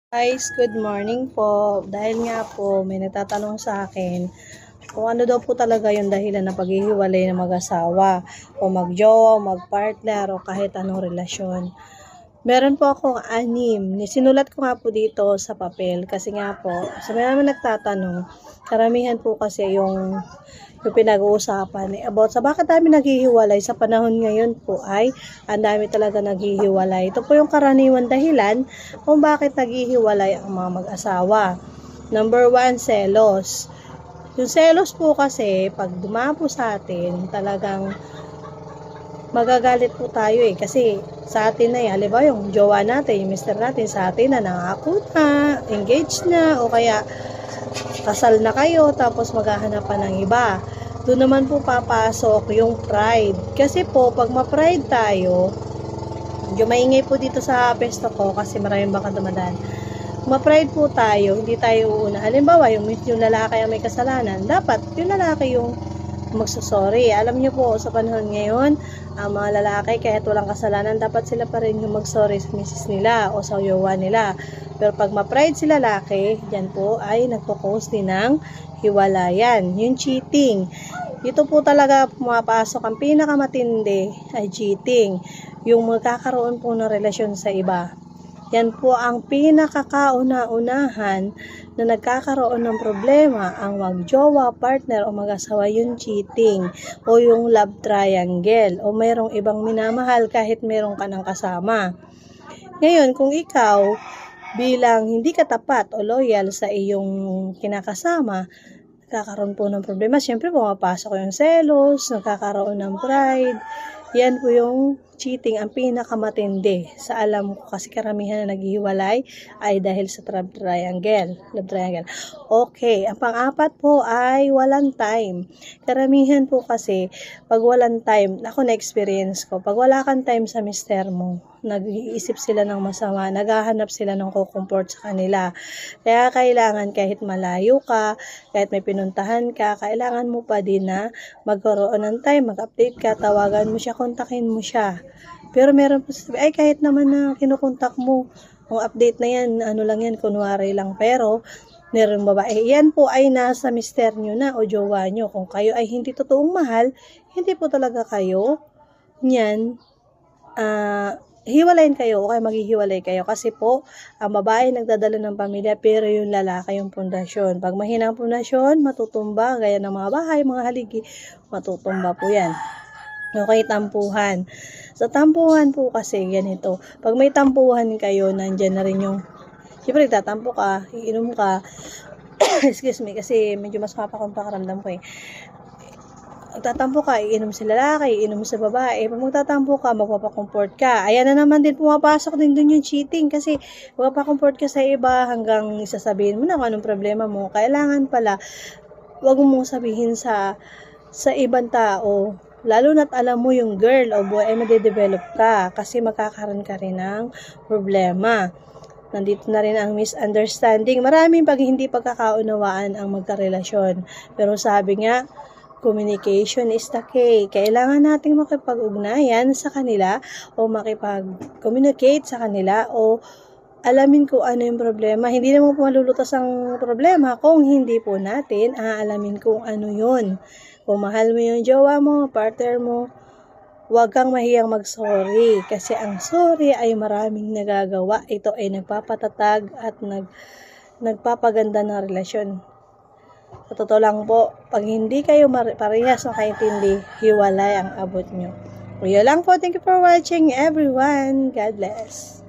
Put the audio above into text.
Guys, good morning po. Dahil nga po may nagtatanong sa akin kung ano daw po talaga yung dahilan ng paghihiwalay ng mag-asawa o magjowa, magpartner o kahit anong relasyon. Meron po akong 6. Sinulat ko nga po dito sa papel kasi nga po, sa may naman nagtatanong, karamihan po kasi yung pinag-uusapan about sa bakit dami naghihiwalay sa panahon ngayon po ay ang dami talaga naghihiwalay. Ito po yung karaniwan dahilan kung bakit naghihiwalay ang mga mag-asawa. Number 1, selos. Yung selos po kasi pag dumapo sa atin talagang magagalit po tayo kasi sa atin na halimbawa yung jowa natin, yung mister natin sa atin na nangako na, engaged na o kaya kasal na kayo tapos maghahanap pa ng iba. Doon naman po papasok yung pride. Kasi po pag ma-pride tayo, medyo maingay po dito sa pesto ko kasi maraming baka dumadaan. Ma-pride po tayo, hindi tayo uuna. Halimbawa, yung lalaki ang may kasalanan, dapat yung lalaki yung magsusorry. Alam niyo po, sa panahon ngayon, ang mga lalaki kahit walang kasalanan, dapat sila pa rin yung magsorry sa misis nila o sa jowa nila. Pero pag ma-pride si lalaki, dyan po ay nagpo-cause din ng hiwalayan. Yung cheating. Dito po talaga pumapasok ang pinakamatindi ay cheating. Yung magkakaroon po ng relasyon sa iba. Yan po ang pinakakauna-unahan na nagkakaroon ng problema ang magjowa, partner o mag-asawa, yung cheating o yung love triangle o mayroong ibang minamahal kahit mayroong ka ng kasama. Ngayon, kung ikaw bilang hindi ka tapat o loyal sa iyong kinakasama, nagkakaroon po ng problema. Siyempre, pumapasok yung selos, nagkakaroon ng pride. Yan po yung cheating, ang pinakamatindi. Sa alam ko kasi karamihan na naghihiwalay ay dahil sa love triangle. Okay, ang pang-apat po ay walang time. Karamihan po kasi pag walang time, ako na-experience ko, pag wala kang time sa mister mo, nag-iisip sila ng masama, naghahanap sila ng kukumport sa kanila. Kaya kailangan kahit malayo ka, kahit may pinuntahan ka, kailangan mo pa din na magkaroon ng time, mag-update ka, tawagan mo siya, kontakin mo siya. Pero meron po sabi, ay kahit naman na kinukontak mo, ang update na yan, ano lang yan, kunwari lang. Pero, meron babae, yan po ay nasa mister nyo na o jowa nyo. Kung kayo ay hindi totoong mahal, hindi po talaga kayo, yan, hiwalayin kayo o kaya maghihiwalay kayo kasi po ang babae nagdadala ng pamilya pero yung lalaki yung pundasyon. Pag mahina ang pundasyon, matutumba gaya ng mga bahay, mga haligi, matutumba po yan. Okay, tampuhan. Sa tampuhan po kasi ganito. Pag may tampuhan kayo, nandyan na rin yung siyempre nagtatampo ka, iinom ka. Excuse me kasi medyo mas mapakong pakaramdam ko Magtatampo ka, iinom sa lalaki, iinom sa babae. Pag magtatampo ka, magpapakomport ka. Ayan na naman din, pumapasok din dun yung cheating kasi magpapakomport ka sa iba hanggang isasabihin mo na kung anong problema mo. Kailangan pala, wag mong sabihin sa ibang tao. Lalo na't alam mo yung girl o boy ay madedevelop ka kasi magkakaroon ka rin ng problema. Nandito na rin ang misunderstanding. Maraming pag hindi pagkakaunawaan ang magkarelasyon. Pero sabi nga, communication is the key. Kailangan nating makipag-ugnayan sa kanila o makipag-communicate sa kanila o alamin kung ano yung problema. Hindi naman po malulutas ang problema kung hindi po natin aalamin kung ano yun. Kung mahal mo yung jowa mo, partner mo, huwag kang mahiyang mag-sorry kasi ang sorry ay maraming nagagawa. Ito ay nagpapatatag at nagpapaganda ng relasyon. Sa totoo lang po, pag hindi kayo parehas makaintindi, hiwalay ang abot nyo. O yun lang po. Thank you for watching everyone. God bless.